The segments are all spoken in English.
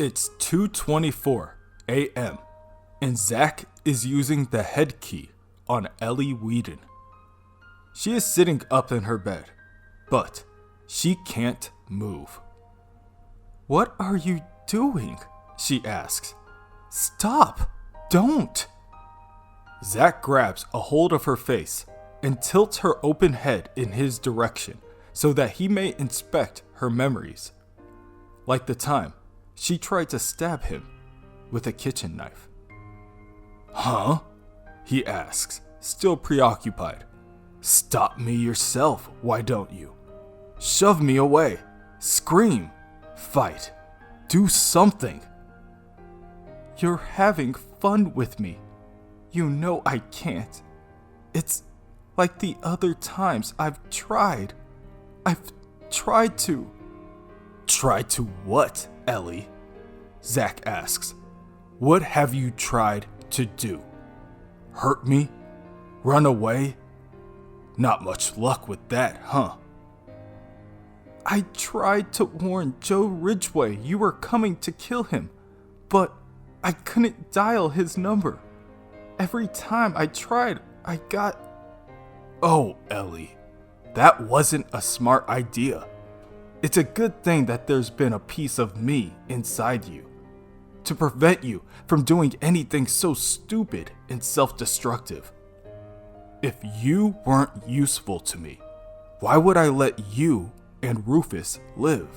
It's 2:24 a.m. and Zack is using the head key on Ellie Whedon. She is sitting up in her bed, but she can't move. "What are you doing?" she asks. "Stop! Don't!" Zack grabs a hold of her face and tilts her open head in his direction so that he may inspect her memories. Like the time she tried to stab him with a kitchen knife. "Huh?" he asks, still preoccupied. "Stop me yourself, why don't you? Shove me away. Scream. Fight. Do something." "You're having fun with me. You know I can't. It's like the other times I've tried. I've tried to." "Tried to what, Ellie?" Zack asks. "What have you tried to do? Hurt me? Run away? Not much luck with that, huh?" "I tried to warn Joe Ridgway you were coming to kill him, but I couldn't dial his number. Every time I tried, I got..." "Oh, Ellie, that wasn't a smart idea. It's a good thing that there's been a piece of me inside you to prevent you from doing anything so stupid and self-destructive. If you weren't useful to me, why would I let you and Rufus live?"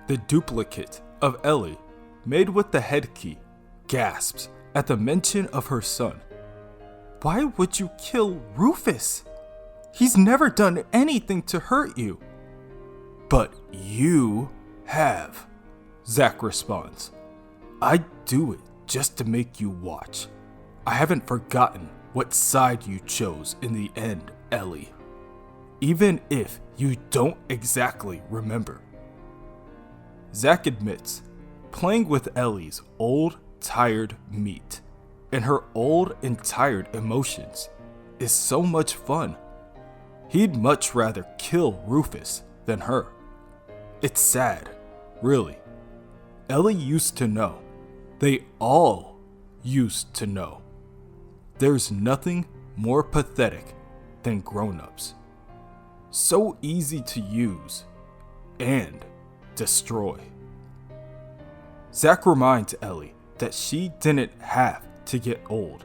The duplicate of Ellie, made with the head key, gasps at the mention of her son. "Why would you kill Rufus? He's never done anything to hurt you." "But you have," Zack responds. "I do it just to make you watch. I haven't forgotten what side you chose in the end, Ellie. Even if you don't exactly remember." Zack admits playing with Ellie's old, tired meat and her old and tired emotions is so much fun. He'd much rather kill Rufus than her. It's sad, really. Ellie used to know. They all used to know. There's nothing more pathetic than grown-ups. So easy to use and destroy. Zack reminds Ellie that she didn't have to get old,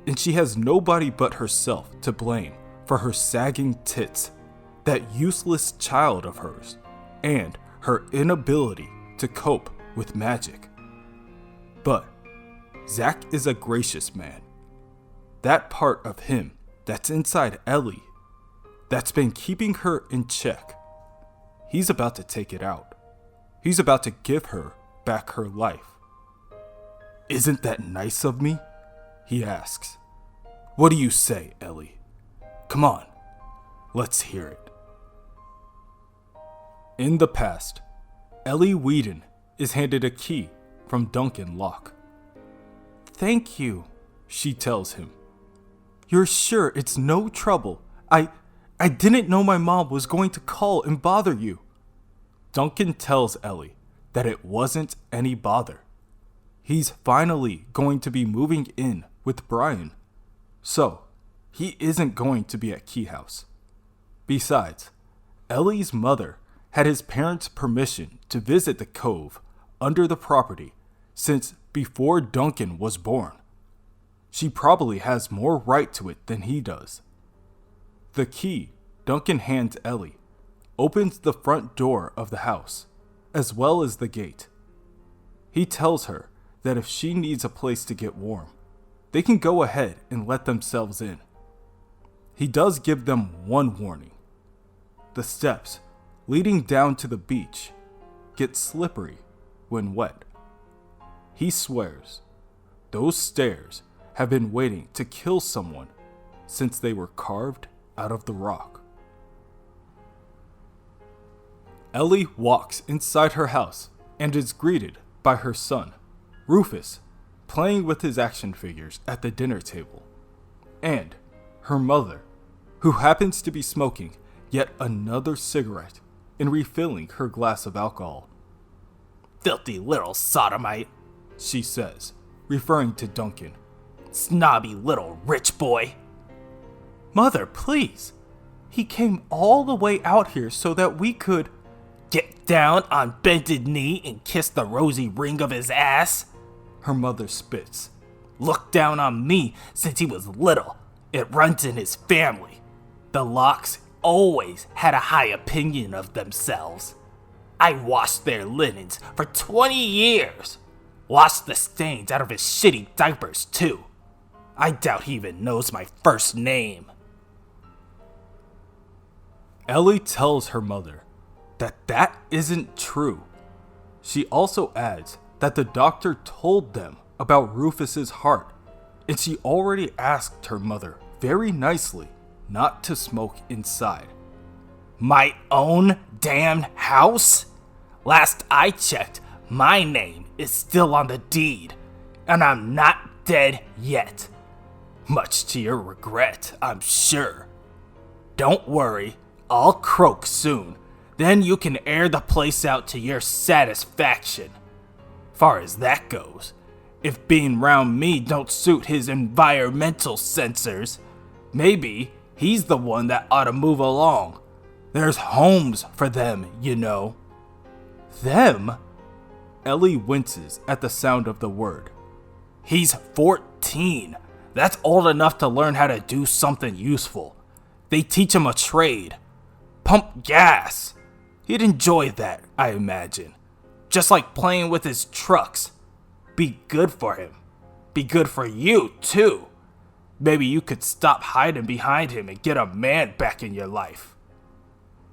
and she has nobody but herself to blame for her sagging tits, that useless child of hers, and her inability to cope with magic. But Zack is a gracious man. That part of him that's inside Ellie, that's been keeping her in check, he's about to take it out. He's about to give her back her life. "Isn't that nice of me?" he asks. "What do you say, Ellie? Come on, let's hear it." In the past, Ellie Whedon is handed a key from Duncan Locke. "Thank you," she tells him. "You're sure it's no trouble? I didn't know my mom was going to call and bother you." Duncan tells Ellie that it wasn't any bother. He's finally going to be moving in with Brian, so he isn't going to be at Keyhouse. Besides, Ellie's mother had his parents' permission to visit the cove under the property since before Duncan was born. She probably has more right to it than he does. The key Duncan hands Ellie opens the front door of the house, as well as the gate. He tells her that if she needs a place to get warm, they can go ahead and let themselves in. He does give them one warning. The steps leading down to the beach get slippery when wet. He swears those stairs have been waiting to kill someone since they were carved out of the rock. Ellie walks inside her house and is greeted by her son, Rufus, playing with his action figures at the dinner table, and her mother, who happens to be smoking yet another cigarette and refilling her glass of alcohol. filthy little sodomite, she says, referring to Duncan. Snobby little rich boy. Mother, please. He came all the way out here so that we could get down on bended knee and kiss the rosy ring of his ass. Her mother spits. Look down on me since he was little. It runs in his family. The Lockes always had a high opinion of themselves. I washed their linens for 20 years. Washed the stains out of his shitty diapers too. I doubt he even knows my first name. Ellie tells her mother that isn't true. She also adds that the doctor told them about Rufus's heart, and she already asked her mother very nicely not to smoke inside. My own damned house? Last I checked, my name is still on the deed, and I'm not dead yet. Much to your regret, I'm sure. Don't worry, I'll croak soon, then you can air the place out to your satisfaction. Far as that goes, if being round me don't suit his environmental sensors, maybe he's the one that ought to move along. There's homes for them, you know. Them? Ellie winces at the sound of the word. He's 14. That's old enough to learn how to do something useful. They teach him a trade. Pump gas. He'd enjoy that, I imagine. Just like playing with his trucks. Be good for him. Be good for you, too. Maybe you could stop hiding behind him and get a man back in your life.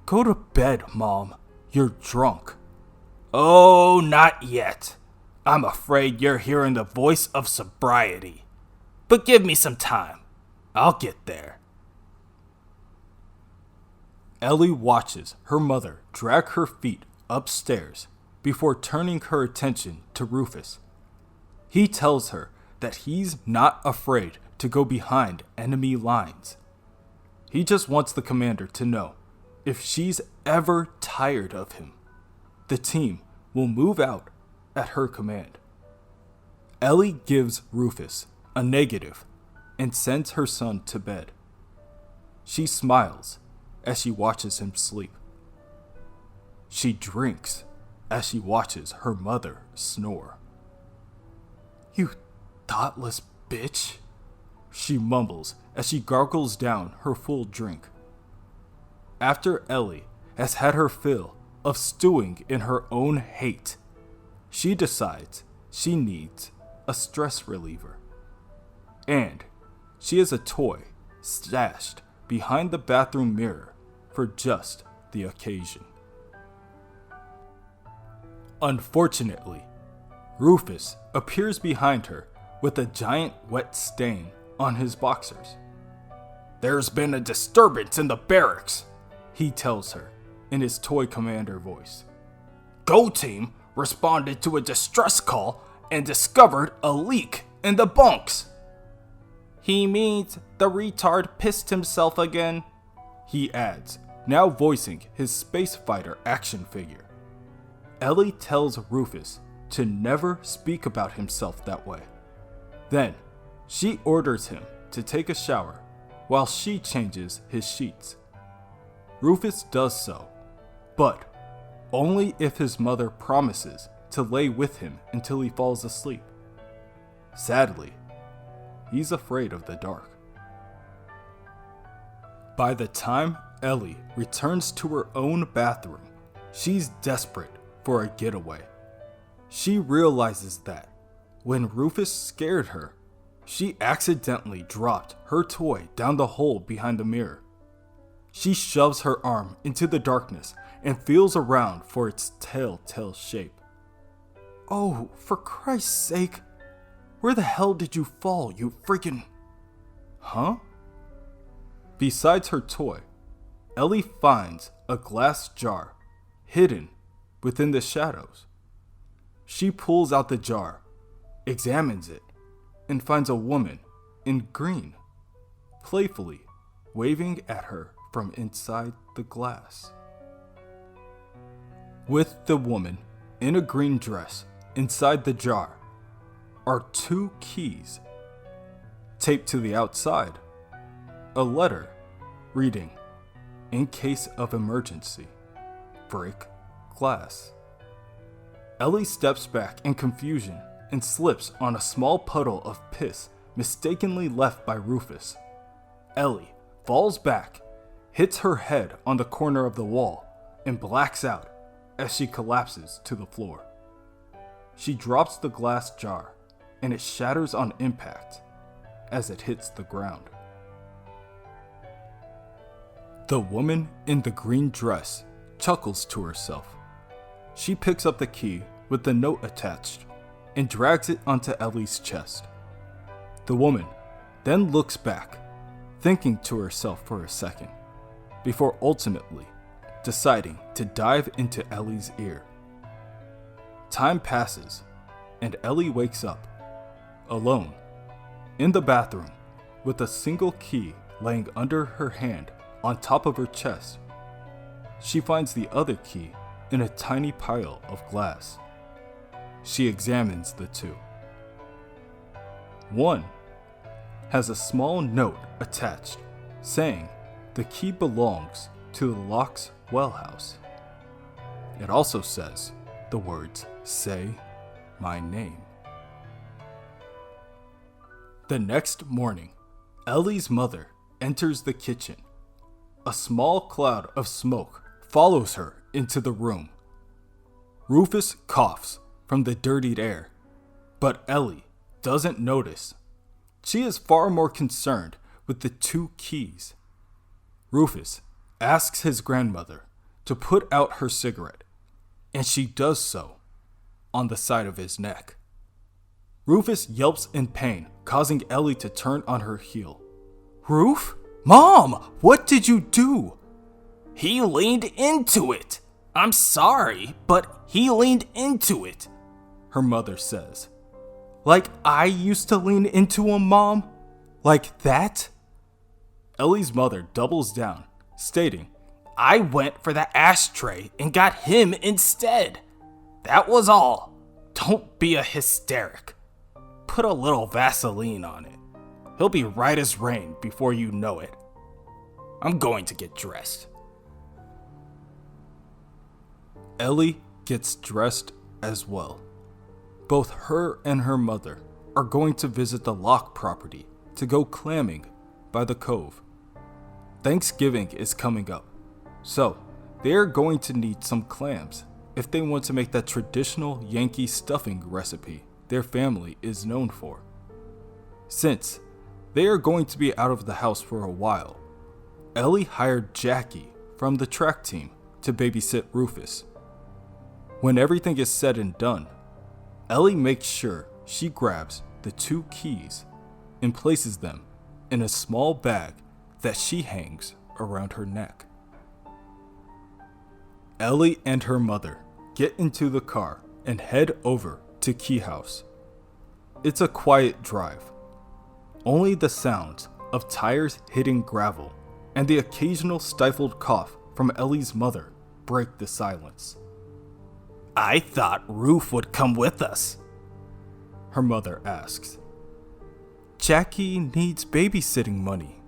Go to bed, Mom. You're drunk. Oh, not yet. I'm afraid you're hearing the voice of sobriety. But give me some time. I'll get there. Ellie watches her mother drag her feet upstairs before turning her attention to Rufus. He tells her that he's not afraid to go behind enemy lines. He just wants the commander to know if she's ever tired of him, the team will move out at her command. Ellie gives Rufus a negative and sends her son to bed. She smiles as she watches him sleep. She drinks as she watches her mother snore. You thoughtless bitch, she mumbles as she gargles down her full drink. After Ellie has had her fill of stewing in her own hate, she decides she needs a stress reliever. And she has a toy stashed behind the bathroom mirror for just the occasion. Unfortunately, Rufus appears behind her with a giant wet stain on his boxers. There's been a disturbance in the barracks, he tells her in his toy commander voice. Go Team responded to a distress call and discovered a leak in the bunks. He means the retard pissed himself again, he adds, now voicing his space fighter action figure. Ellie tells Rufus to never speak about himself that way. Then, she orders him to take a shower while she changes his sheets. Rufus does so, but only if his mother promises to lay with him until he falls asleep. Sadly, he's afraid of the dark. By the time Ellie returns to her own bathroom, she's desperate for a getaway. She realizes that when Rufus scared her, she accidentally dropped her toy down the hole behind the mirror. She shoves her arm into the darkness and feels around for its telltale shape. Oh, for Christ's sake, where the hell did you fall, you freaking... Huh? Besides her toy, Ellie finds a glass jar hidden within the shadows. She pulls out the jar, examines it, and finds a woman in green, playfully waving at her from inside the glass. With the woman in a green dress, inside the jar, are 2 keys. Taped to the outside, a letter reading, "In case of emergency, break glass." Ellie steps back in confusion and slips on a small puddle of piss mistakenly left by Rufus. Ellie falls back, hits her head on the corner of the wall, and blacks out as she collapses to the floor. She drops the glass jar, and it shatters on impact as it hits the ground. The woman in the green dress chuckles to herself. She picks up the key with the note attached and drags it onto Ellie's chest. The woman then looks back, thinking to herself for a second, before ultimately deciding to dive into Ellie's ear. Time passes, and Ellie wakes up, alone, in the bathroom, with a single key laying under her hand on top of her chest. She finds the other key in a tiny pile of glass. She examines the 2. One has a small note attached saying the key belongs to the Locke's well house. It also says the words, "Say my name." The next morning, Ellie's mother enters the kitchen. A small cloud of smoke follows her into the room. Rufus coughs from the dirtied air, but Ellie doesn't notice. She is far more concerned with the 2 keys. Rufus asks his grandmother to put out her cigarette, and she does so on the side of his neck. Rufus yelps in pain, causing Ellie to turn on her heel. "Roof? Mom, what did you do?" He leaned into it. I'm sorry, but he leaned into it, her mother says. "Like I used to lean into him, Mom? Like that?" Ellie's mother doubles down, stating, I went for the ashtray and got him instead. That was all. Don't be a hysteric. Put a little Vaseline on it. He'll be right as rain before you know it. I'm going to get dressed. Ellie gets dressed as well. Both her and her mother are going to visit the Locke property to go clamming by the cove. Thanksgiving is coming up, so they are going to need some clams if they want to make that traditional Yankee stuffing recipe their family is known for. Since they are going to be out of the house for a while, Ellie hired Jackie from the track team to babysit Rufus. When everything is said and done, Ellie makes sure she grabs the 2 keys and places them in a small bag that she hangs around her neck. Ellie and her mother get into the car and head over to Keyhouse. It's a quiet drive. Only the sounds of tires hitting gravel and the occasional stifled cough from Ellie's mother break the silence. I thought Roof would come with us, her mother asks. Jackie needs babysitting money.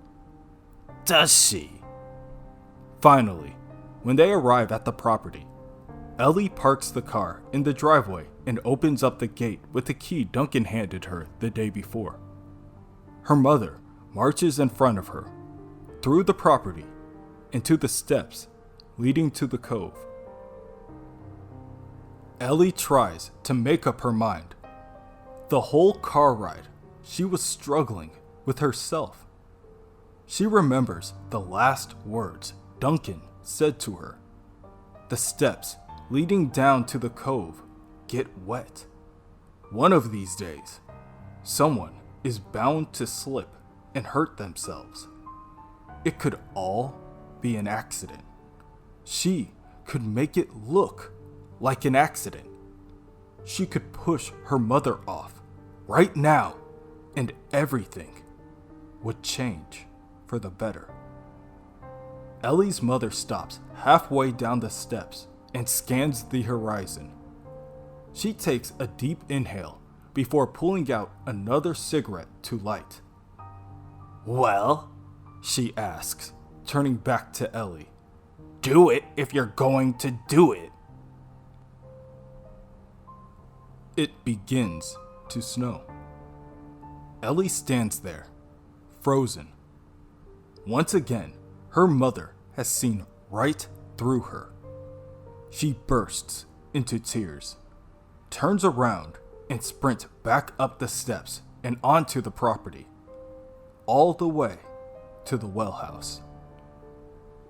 Does she? Finally, when they arrive at the property, Ellie parks the car in the driveway and opens up the gate with the key Duncan handed her the day before. Her mother marches in front of her, through the property, and to the steps leading to the cove. Ellie tries to make up her mind. The whole car ride, she was struggling with herself. She remembers the last words Duncan said to her. The steps leading down to the cove get wet. One of these days, someone is bound to slip and hurt themselves. It could all be an accident. She could make it look like an accident. She could push her mother off right now, and everything would change for the better. Ellie's mother stops halfway down the steps and scans the horizon. She takes a deep inhale before pulling out another cigarette to light. Well, She asks, turning back to Ellie. do it if you're going to do it. It begins to snow. Ellie stands there, frozen. Once again, her mother has seen right through her. She bursts into tears, turns around, and sprints back up the steps and onto the property, all the way to the well house.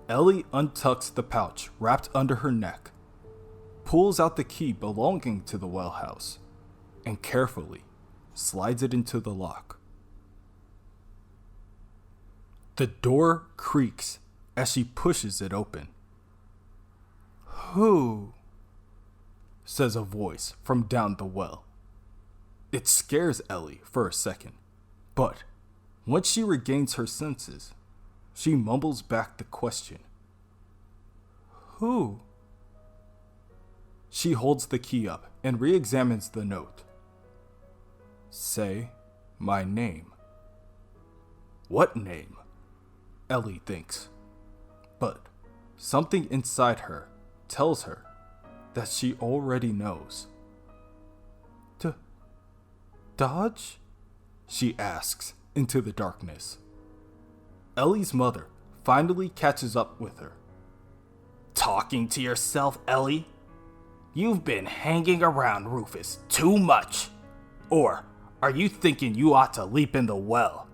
Ellie untucks the pouch wrapped under her neck, pulls out the key belonging to the well house, and carefully slides it into the lock. The door creaks as she pushes it open. Who? Says a voice from down the well. It scares Ellie for a second, but once she regains her senses, she mumbles back the question. Who? She holds the key up and re-examines the note. Say my name. What name? Ellie thinks. But something inside her tells her that she already knows. Dodge? She asks into the darkness. Ellie's mother finally catches up with her. Talking to yourself, Ellie? You've been hanging around Rufus too much. Or are you thinking you ought to leap in the well?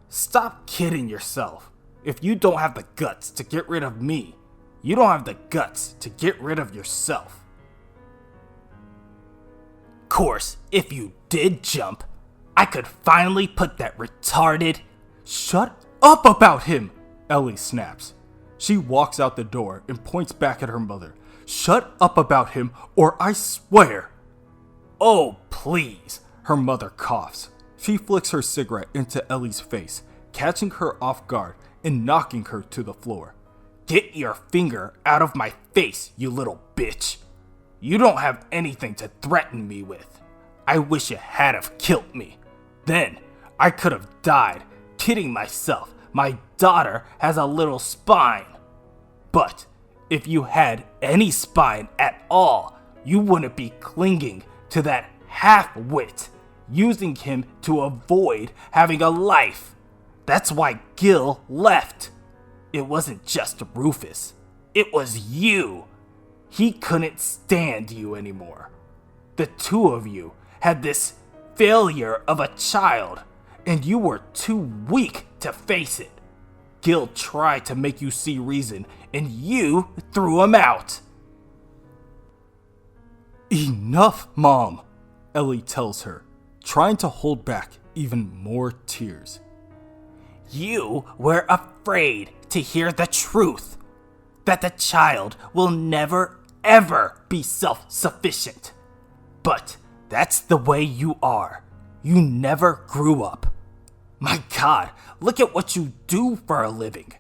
Stop kidding yourself. If you don't have the guts to get rid of me, you don't have the guts to get rid of yourself. Course, if you did jump, I could finally put that retarded... Shut up about him! Ellie snaps. She walks out the door and points back at her mother. Shut up about him, or I swear! Oh, please. Her mother coughs. She flicks her cigarette into Ellie's face, catching her off guard and knocking her to the floor. Get your finger out of my face, you little bitch. You don't have anything to threaten me with. I wish you had have killed me. Then I could have died, kidding myself. My daughter has a little spine. But if you had any spine at all, you wouldn't be clinging to that half-wit, using him to avoid having a life. That's why Gil left. It wasn't just Rufus. It was you. He couldn't stand you anymore. The two of you had this failure of a child, and you were too weak to face it. Gil tried to make you see reason, and you threw him out. Enough, Mom, Ellie tells her, trying to hold back even more tears. You were afraid to hear the truth, that the child will never, ever be self-sufficient. But that's the way you are. You never grew up. My God, look at what you do for a living.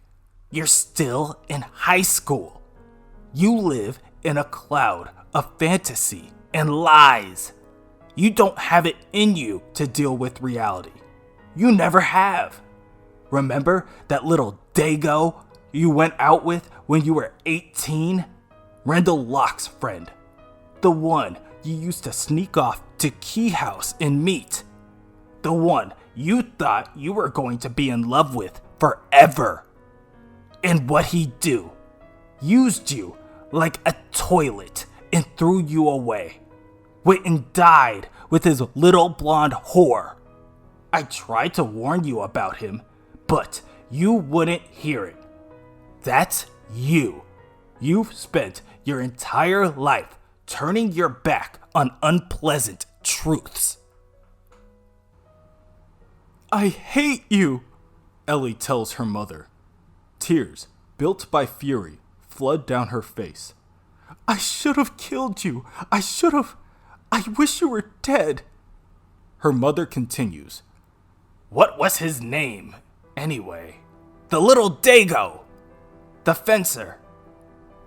You're still in high school. You live in a cloud of fantasy and lies. You don't have it in you to deal with reality. You never have. Remember that little dago you went out with when you were 18? Randall Locke's friend. The one you used to sneak off to Keyhouse and meet. The one you thought you were going to be in love with forever. And what'd he do? Used you like a toilet and threw you away. Went and died with his little blonde whore. I tried to warn you about him, but you wouldn't hear it. That's you. You've spent your entire life turning your back on unpleasant truths. I hate you, Ellie tells her mother. Tears, built by fury, flood down her face. I should have killed you. I wish you were dead. Her mother continues. What was his name, anyway? The little dago. The fencer.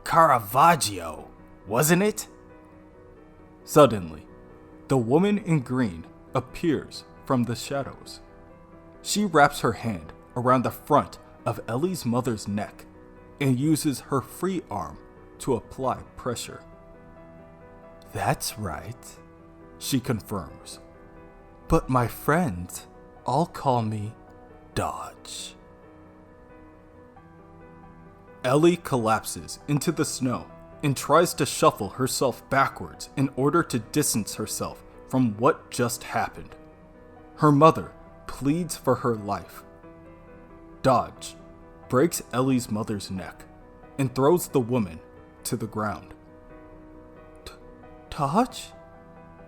Caravaggio, wasn't it? Suddenly, the woman in green appears from the shadows. She wraps her hand around the front of Ellie's mother's neck and uses her free arm to apply pressure. "That's right," she confirms. "But my friends all call me Dodge." Ellie collapses into the snow and tries to shuffle herself backwards in order to distance herself from what just happened. Her mother pleads for her life. Dodge breaks Ellie's mother's neck and throws the woman to the ground. "Dodge?"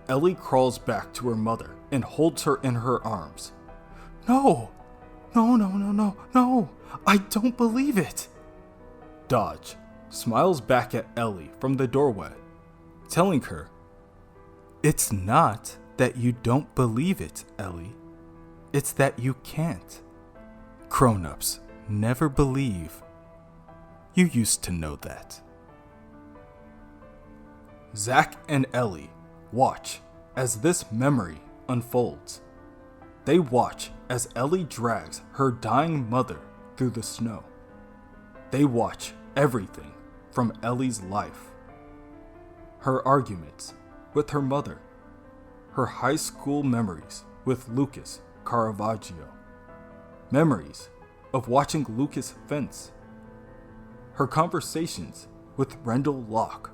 Ellie crawls back to her mother and holds her in her arms. No, I don't believe it." Dodge smiles back at Ellie from the doorway, telling her, "It's not that you don't believe it, Ellie. It's that you can't. Grown-ups never believe. You used to know that." Zack and Ellie watch as this memory unfolds. They watch as Ellie drags her dying mother through the snow. They watch everything from Ellie's life. Her arguments with her mother, her high school memories with Lucas Caravaggio, memories of watching Lucas fence, her conversations with Rendell Locke,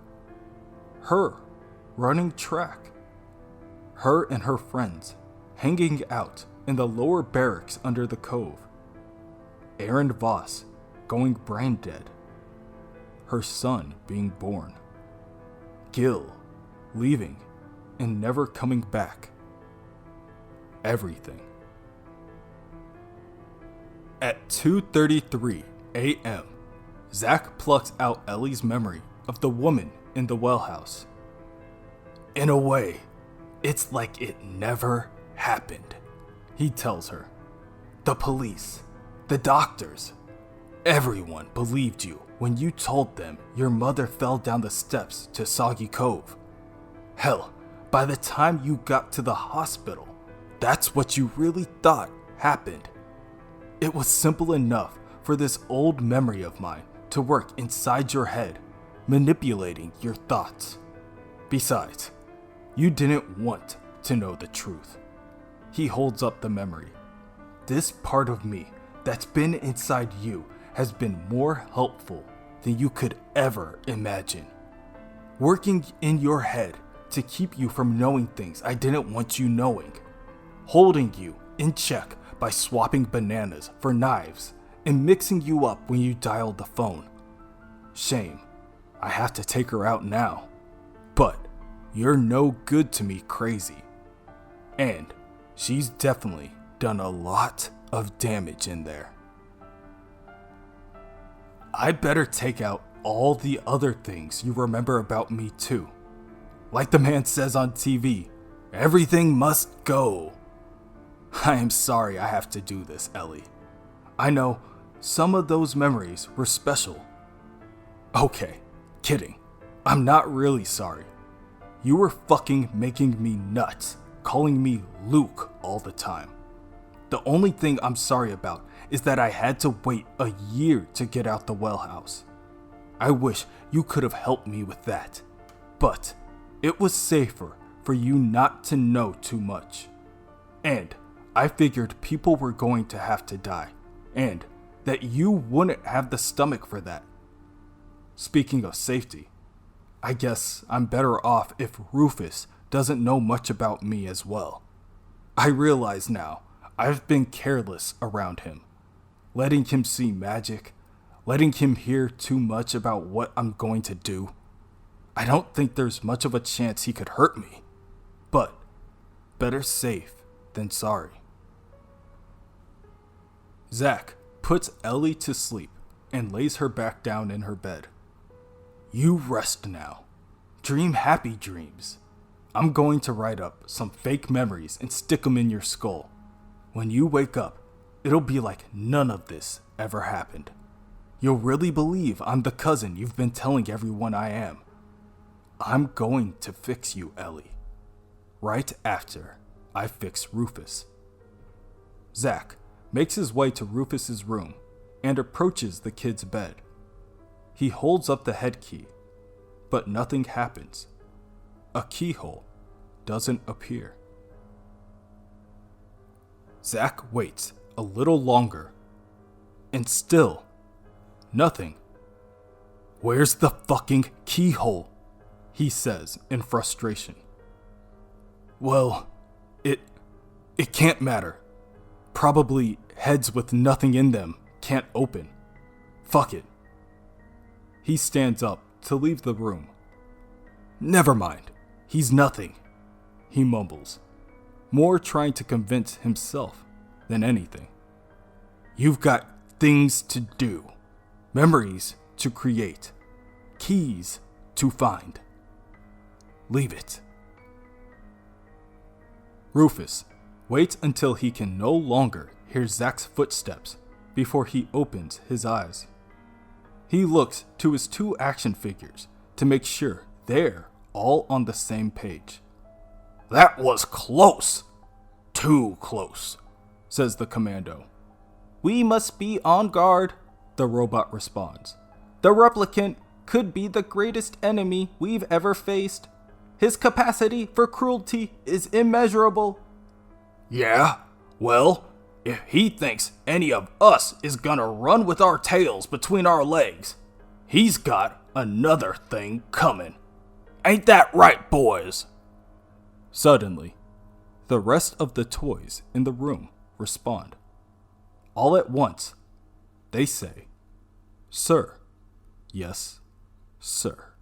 her running track, her and her friends hanging out in the lower barracks under the cove, Aaron Voss going brain dead, her son being born, Gil leaving and never coming back. Everything. At 2:33 a.m., Zack plucks out Ellie's memory of the woman in the well house. "In a way, it's like it never happened," he tells her. "The police, the doctors, everyone believed you when you told them your mother fell down the steps to Soggy Cove. Hell, by the time you got to the hospital, that's what you really thought happened. It was simple enough for this old memory of mine to work inside your head, manipulating your thoughts. Besides, you didn't want to know the truth." He holds up the memory. "This part of me that's been inside you has been more helpful than you could ever imagine. Working in your head to keep you from knowing things I didn't want you knowing. Holding you in check by swapping bananas for knives and mixing you up when you dialed the phone. Shame, I have to take her out now. But you're no good to me, crazy. And she's definitely done a lot of damage in there. I better take out all the other things you remember about me too. Like the man says on TV, everything must go. I am sorry I have to do this, Ellie. I know some of those memories were special. Okay, kidding. I'm not really sorry. You were fucking making me nuts, calling me Luke all the time. The only thing I'm sorry about is that I had to wait a year to get out the well house. I wish you could have helped me with that, but it was safer for you not to know too much. And I figured people were going to have to die, and that you wouldn't have the stomach for that. Speaking of safety, I guess I'm better off if Rufus doesn't know much about me as well. I realize now I've been careless around him, letting him see magic, letting him hear too much about what I'm going to do. I don't think there's much of a chance he could hurt me, but better safe than sorry. Zack puts Ellie to sleep and lays her back down in her bed. You rest now. Dream happy dreams. I'm going to write up some fake memories and stick them in your skull. When you wake up, it'll be like none of this ever happened. You'll really believe I'm the cousin you've been telling everyone I am. I'm going to fix you, Ellie. Right after I fix Rufus. Zack makes his way to Rufus's room and approaches the kid's bed. He holds up the head key, but nothing happens. A keyhole doesn't appear. Zack waits a little longer, and still nothing. Where's the fucking keyhole? He says in frustration. Well, it can't matter. Probably heads with nothing in them can't open. Fuck it. He stands up to leave the room. Never mind. He's nothing, he mumbles, more trying to convince himself than anything. You've got things to do, memories to create, keys to find. Leave it. Rufus waits until he can no longer hear Zack's footsteps before he opens his eyes. He looks to his two action figures to make sure they're all on the same page. That was close. Too close, says the commando. We must be on guard, the robot responds. The replicant could be the greatest enemy we've ever faced. His capacity for cruelty is immeasurable. Yeah, well, if he thinks any of us is gonna run with our tails between our legs, he's got another thing coming. Ain't that right, boys? Suddenly, the rest of the toys in the room respond. All at once, they say, Sir. Yes, sir.